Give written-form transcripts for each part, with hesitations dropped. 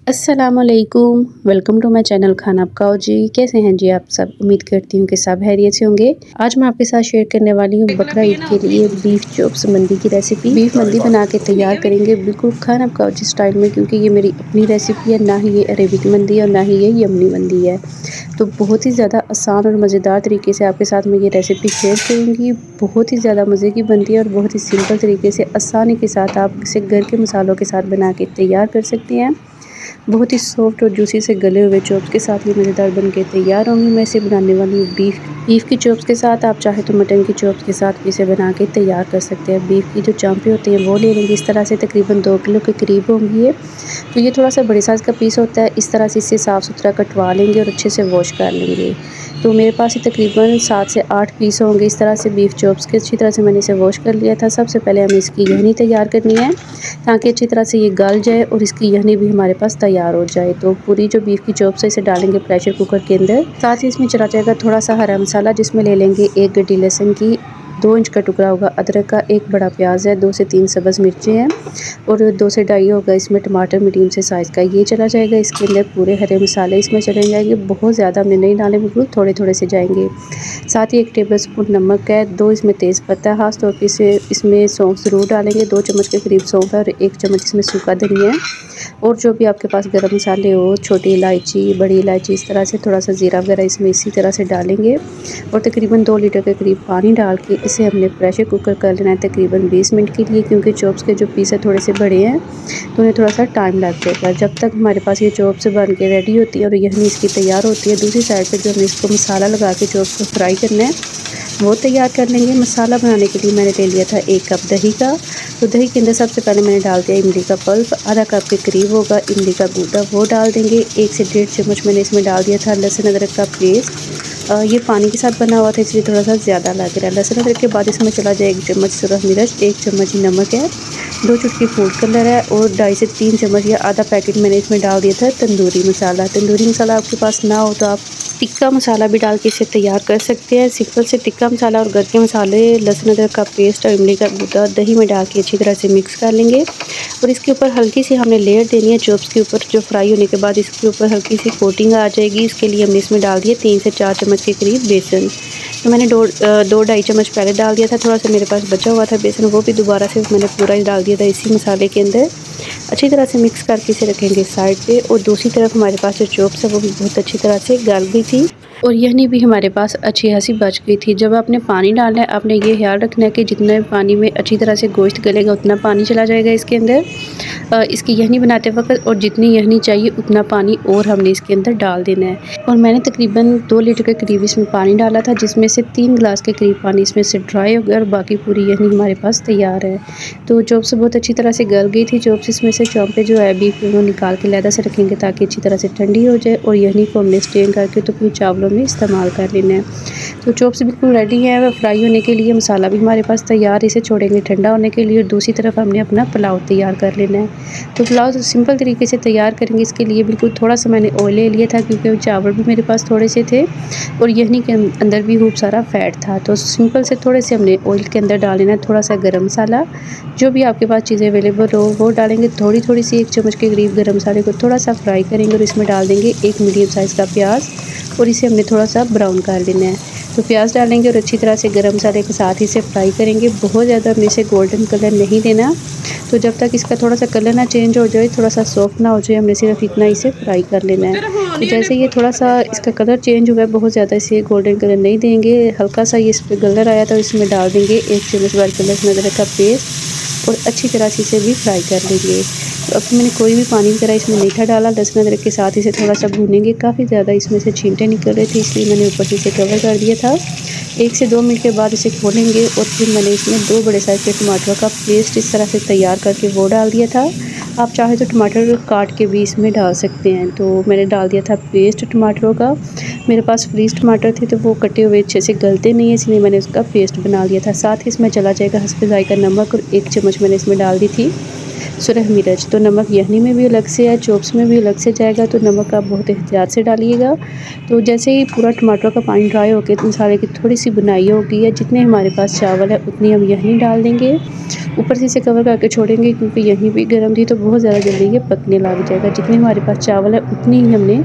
अस्सलामुअलैकुम, welcome to my channel खाना पकाओ जी। कैसे हैं जी आप सब? उम्मीद करती हूँ कि सब खैरियत से होंगे। आज मैं आपके साथ शेयर करने वाली हूँ बकरा ईद के लिए बीफ चॉप्स मंदी की रेसिपी। बीफ मंदी बना के तैयार करेंगे बिल्कुल खाना पकाओ जी स्टाइल में, क्योंकि ये मेरी अपनी रेसिपी है, ना ही ये अरेबिक मंदी है और ना ही ये यमनी मंदी है। तो बहुत ही ज़्यादा आसान और मज़ेदार तरीके से आपके साथ मैं ये रेसिपी शेयर करूँगी। बहुत ही ज़्यादा मज़े की बनती है और बहुत ही सिंपल तरीके से आसानी के साथ आप इसे घर के मसालों के साथ बना के तैयार कर सकते हैं। बहुत ही सॉफ्ट और जूसी से गले हुए चॉप्स के साथ ये मज़ेदार बन के तैयार होंगी। मैं इसे बनाने वाली हूँ बीफ की चॉप्स के साथ। आप चाहे तो मटन की चॉप्स के साथ भी इसे बना के तैयार कर सकते हैं। बीफ की जो चांपे होती हैं वो ले लेंगे, इस तरह से तकरीबन 2 किलो के करीब होंगी ये। तो ये थोड़ा सा बड़े साइज़ का पीस होता है। इस तरह से इसे साफ़ सुथरा कटवा लेंगे और अच्छे से वॉश कर लेंगे। तो मेरे पास ये तकरीबन 7 से 8 पीस होंगे इस तरह से बीफ चॉप्स के। अच्छी तरह से मैंने इसे वॉश कर लिया था। सबसे पहले हमें इसकी यखनी तैयार करनी है, ताकि अच्छी तरह से ये गल जाए और इसकी यखनी भी हमारे पास तैयार हो जाए। तो पूरी जो बीफ की चॉप्स है इसे डालेंगे प्रेशर कुकर के अंदर। साथ ही इसमें चला जाएगा थोड़ा सा हरा मसाला, जिसमें ले लेंगे 1 गड्डी लहसुन की, 2 इंच का टुकड़ा होगा अदरक का, 1 बड़ा प्याज है, 2 से 3 सब्ज़ मिर्चें हैं और 2 से ढाई होगा इसमें टमाटर मीडियम से साइज़ का। ये चला जाएगा इसके अंदर। पूरे हरे मसाले इसमें चले जाएंगे, बहुत ज़्यादा हमने नहीं डाले, बिल्कुल थोड़े थोड़े से जाएंगे। साथ ही 1 टेबल स्पून नमक है, 2 इसमें तेज़पत्ता है, खास तौर पर इसे इसमें सौंफ ज़रूर डालेंगे, 2 चम्मच के करीब सौंफ है और 1 चम्मच इसमें सूखा धनिया है। और जो भी आपके पास गरम मसाले हो, छोटी इलायची, बड़ी इलायची, इस तरह से थोड़ा सा ज़ीरा वगैरह इसमें इसी तरह से डालेंगे। और तकरीबन 2 लीटर के करीब पानी डाल के इसे हमने प्रेशर कुकर कर लेना है तकरीबन 20 मिनट के लिए, क्योंकि चॉप्स के जो पीस है थोड़े से बड़े हैं तो उन्हें थोड़ा सा टाइम लग जाएगा। जब तक हमारे पास ये चॉप्स बन के रेडी होती है और यखनी इसकी तैयार होती है, दूसरी साइड पर जो हमें इसको मसाला लगा के चॉप्स को फ्राई करना है वो तैयार कर लेंगे। मसाला बनाने के लिए मैंने ले लिया था 1 कप दही का। तो दही के अंदर सबसे पहले मैंने डाल दिया इमली का पल्प, आधा कप के करीब होगा इमली का गूदा, वो डाल देंगे। 1 से 1.5 चम्मच मैंने इसमें डाल दिया था लहसुन अदरक का पेस्ट। ये पानी के साथ बना हुआ था इसलिए थोड़ा सा ज़्यादा लग रहा है। लहसुन अदरक के बाद इसमें चला जाए 1 चम्मच सूरज मिर्च, 1 चम्मच नमक है, 2 चुटकी फूड कलर है और 2.5 से 3 चम्मच या आधा पैकेट मैंने इसमें डाल दिया था तंदूरी मसाला। तंदूरी मसाला आपके पास ना हो तो आप टिक्का मसाला भी डाल के इसे तैयार कर सकते हैं। सिंपल से टिक्का मसाला और घर के मसाले, लहसुन अदरक का पेस्ट और इमली का गूदा दही में डाल के अच्छी तरह से मिक्स कर लेंगे। और इसके ऊपर हल्की सी हमने लेयर देनी है चॉप्स के ऊपर, जो फ्राई होने के बाद इसके ऊपर हल्की सी कोटिंग आ जाएगी। इसके लिए हमने इसमें डाल दिया 3 से 4 चम्मच के करीब बेसन। तो मैंने 2-2.5 चम्मच पहले डाल दिया था, थोड़ा सा मेरे पास बचा हुआ था बेसन, वो भी दोबारा से मैंने पूरा ही डाल दिया था इसी मसाले के अंदर। अच्छी तरह से मिक्स करके इसे रखेंगे साइड पे। और दूसरी तरफ हमारे पास जो चॉप्स है वो भी बहुत अच्छी तरह से गल गई थी और यखनी भी हमारे पास अच्छी खासी बच गई थी। जब आपने पानी डालना है, आपने ये ख्याल रखना है कि जितना पानी में अच्छी तरह से गोश्त गलेगा उतना पानी चला जाएगा इसके अंदर इसकी यखनी बनाते वक्त, और जितनी यखनी चाहिए उतना पानी और हमने इसके अंदर डाल देना है। और मैंने तकरीबन 2 लीटर के करीब इसमें पानी डाला था, जिसमें से 3 गिलास के करीब पानी इसमें से ड्राई हो गया और बाकी पूरी यखनी हमारे पास तैयार है। तो चॉप्स बहुत अच्छी तरह से गल गई थी। चॉप्स इसमें से चांपे जो है बीफ वो निकाल के लहदा से रखेंगे ताकि अच्छी तरह से ठंडी हो जाए, और यखनी को हमने स्टेन करके तो फिर चावलों में इस्तेमाल कर लेना है। तो चॉप्स बिल्कुल रेडी है वह फ्राई होने के लिए। मसाला भी हमारे पास तैयार है, इसे छोड़ेंगे ठंडा होने के लिए। और दूसरी तरफ हमने अपना पुलाव तैयार कर लेना है। तो पुलाव तो सिंपल तरीके से तैयार करेंगे। इसके लिए बिल्कुल थोड़ा सा मैंने ऑयल ले लिया था, क्योंकि चावल भी मेरे पास थोड़े से थे और यखनी के अंदर भी खूब सारा फ़ैट था। तो सिंपल से थोड़े से हमने ऑयल के अंदर डाल लेना है। थोड़ा सा गरम मसाला, जो भी आपके पास चीज़ें अवेलेबल हो वो डालेंगे। थोड़ी थोड़ी सी 1 चम्मच के करीब गरम मसाले को थोड़ा सा फ्राई करेंगे और इसमें डाल देंगे 1 मीडियम साइज़ का प्याज और इसे हमने थोड़ा सा ब्राउन कर लेना है। तो प्याज डालेंगे और अच्छी तरह से गरम मसाले के साथ ही इसे फ्राई करेंगे। बहुत ज़्यादा हमें इसे गोल्डन कलर नहीं देना। तो जब तक इसका थोड़ा सा कलर ना चेंज हो जाए, थोड़ा सा सॉफ्ट ना हो जाए, हमने सिर्फ इतना इसे फ्राई कर लेना है। तो जैसे ये थोड़ा सा इसका कलर चेंज हुआ है, बहुत ज़्यादा इसे गोल्डन कलर नहीं देंगे, हल्का सा ये इस पर कलर आया तो इसमें डाल देंगे 1 चम्मच भर के लहसुन अदरक का पेस्ट और अच्छी तरह से इसे भी फ्राई कर लेंगे। तो अब मैंने कोई भी पानी वगैरह इसमें नहीं था डाला। लहसुन अदरक के साथ इसे थोड़ा सा भूनेंगे। काफ़ी ज़्यादा इसमें से छींटे निकल रहे थे, इसलिए मैंने ऊपर से इसे कवर कर दिया था। 1 से 2 मिनट के बाद इसे खोलेंगे और फिर मैंने इसमें 2 बड़े साइज़ के टमाटरों का पेस्ट इस तरह से तैयार करके वो डाल दिया था। आप चाहे तो टमाटर काट के भी इसमें डाल सकते हैं। तो मैंने डाल दिया था पेस्ट टमाटरों का। मेरे पास फ्रीज़ टमाटर थे तो वो कटे हुए अच्छे से गलते नहीं है, इसलिए मैंने उसका पेस्ट बना लिया था। साथ ही इसमें चला जाएगा हस्बे ज़ायका नमक और 1 चम्मच मैंने इसमें डाल दी थी सुरख मिर्च। तो नमक यखनी में भी अलग से है, चॉप्स में भी अलग से जाएगा, तो नमक आप बहुत एहतियात से डालिएगा। तो जैसे ही पूरा टमाटर का पानी ड्राई होकर मसाले की थोड़ी सी बुनाई हो गई है, जितने हमारे पास चावल है उतनी हम यखनी डाल देंगे। ऊपर से इसे कवर करके छोड़ेंगे क्योंकि यखनी भी गर्म थी तो बहुत ज़्यादा जल्दी ये पकने लग जाएगा। जितने हमारे पास चावल है उतनी ही हमने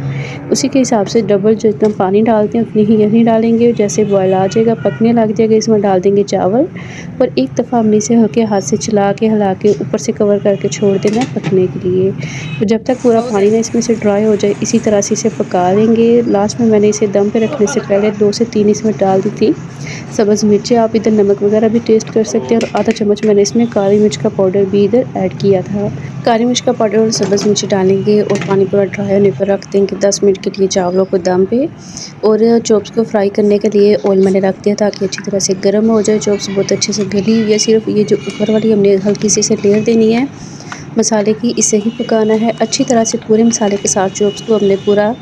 उसी के हिसाब से डबल जितना पानी डालते हैं उतनी ही यखनी डालेंगे। जैसे बॉयल आ जाएगा, पकने लग जाएगा, इसमें डाल देंगे चावल और एक दफ़ा हमने इसे हल्के हाथ से चला के हिला के ऊपर से कवर करके छोड़ देना है पकने के लिए। तो जब तक पूरा पानी ना इसमें से ड्राई हो जाए इसी तरह से इसे पका लेंगे। लास्ट में मैंने इसे दम पे रखने से पहले 2 से 3 इसमें डाल दी थी सब्ज़ मिर्चें। आप इधर नमक वगैरह भी टेस्ट कर सकते हैं और आधा चम्मच मैंने इसमें काली मिर्च का पाउडर भी इधर ऐड किया था। काली मिर्च का पाउडर और सब्ज़ मिर्च डालेंगे और पानी पूरा ड्राई होने पर रख देंगे 10 मिनट के लिए चावलों को दम पे। और चॉप्स को फ्राई करने के लिए ऑयल मैंने रख दिया ताकि अच्छी तरह से गर्म हो जाए। चॉप्स बहुत अच्छे से गली हुई है, सिर्फ ये जो ऊपर वाली हमने हल्की सी इसे लेयर देनी है मसाले की, इसे ही पकाना है अच्छी तरह से। पूरे मसाले के साथ चॉप्स को हमने पूरा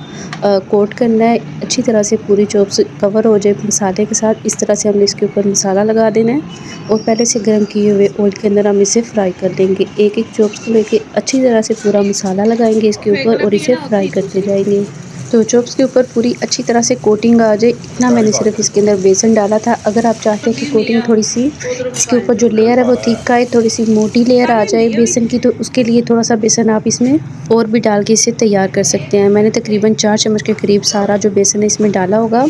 कोट करना है, अच्छी तरह से पूरी चॉप्स कवर हो जाए मसाले के साथ। इस तरह से हमने इसके ऊपर मसाला लगा देना है और पहले से गर्म किए हुए ऑयल के अंदर हम इसे फ्राई कर लेंगे। एक एक चॉप्स को लेके अच्छी तरह से पूरा मसाला लगाएंगे इसके ऊपर और इसे फ्राई करते जाएंगे। तो चॉप्स के ऊपर पूरी अच्छी तरह से कोटिंग आ जाए, इतना मैंने सिर्फ इसके अंदर बेसन डाला था। अगर आप चाहते हैं कि कोटिंग थोड़ी सी इसके ऊपर जो लेयर है वो थिक आए, थोड़ी सी मोटी लेयर आ जाए बेसन की, तो उसके लिए थोड़ा सा बेसन आप इसमें और भी डाल के इसे तैयार कर सकते हैं। मैंने तकरीबन 4 चम्मच के करीब सारा जो बेसन है इसमें डाला होगा,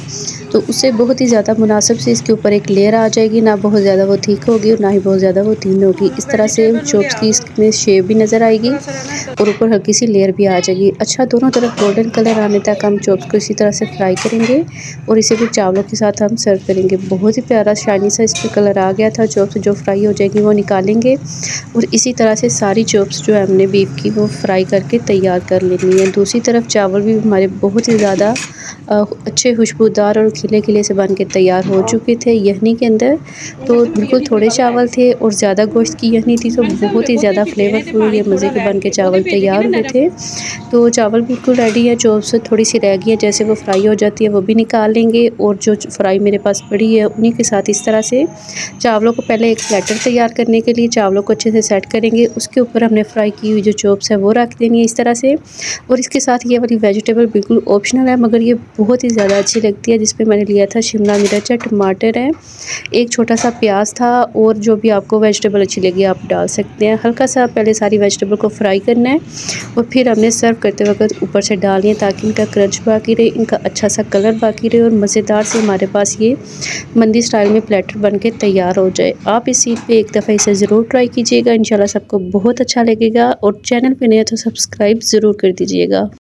तो उससे बहुत ही ज़्यादा मुनासिब से इसके ऊपर एक लेयर आ जाएगी। ना बहुत ज़्यादा वो थिक होगी और ना ही बहुत ज़्यादा वो थीन होगी। इस तरह से चॉप्स की इसमें शेप भी नज़र आएगी और ऊपर हल्की सी लेयर भी आ जाएगी। अच्छा, दोनों तरफ गोल्डन कलर आने तक हम चॉप्स को इसी तरह से फ्राई करेंगे और इसे भी चावलों के साथ हम सर्व करेंगे। बहुत ही प्यारा शाइनी सा इस पर कलर आ गया था। चॉप्स जो फ्राई हो जाएगी वो निकालेंगे और इसी तरह से सारी चॉप्स जो है हमने बीफ की वो फ्राई करके तैयार कर लेनी है। दूसरी तरफ चावल भी हमारे बहुत ही ज़्यादा अच्छे खुशबूदार और खिले खिले से बन के तैयार हो चुके थे यखनी के अंदर। तो बिल्कुल थोड़े चावल थे और ज़्यादा गोश्त की यखनी थी, तो बहुत ही ज़्यादा फ्लेवरफुल ये मज़े के बन के चावल तैयार हुए थे। तो चावल बिल्कुल रेडी है, चॉप्स थोड़ी सी रह गई है, जैसे वो फ्राई हो जाती है वो भी निकाल लेंगे। और जो फ्राई मेरे पास पड़ी है उन्हीं के साथ इस तरह से चावलों को पहले एक प्लेटर तैयार करने के लिए चावलों को अच्छे से सेट करेंगे। उसके ऊपर हमने फ्राई की हुई जो चॉप्स है वो रख देंगे इस तरह से। और इसके साथ ये वाली वेजिटेबल बिल्कुल ऑप्शनल है मगर ये बहुत ही ज़्यादा अच्छी लगती है, जिसपे मैंने लिया था शिमला मिर्च है, टमाटर है, एक छोटा सा प्याज था और जो भी आपको वेजिटेबल अच्छी लगी आप डाल सकते हैं। हल्का सा पहले सारी वेजिटेबल को फ्राई करना है और फिर हमने सर्व करते वक्त ऊपर से डालनी है ताकि इनका क्रंच बाकी रहे, इनका अच्छा सा कलर बाकी रहे और मज़ेदार से हमारे पास ये मंदी स्टाइल में प्लेटर बन के तैयार हो जाए। आप इस चीज़ पे एक दफ़ा इसे ज़रूर ट्राई कीजिएगा, इंशाल्लाह सबको बहुत अच्छा लगेगा। और चैनल पे नए तो सब्सक्राइब ज़रूर कर दीजिएगा।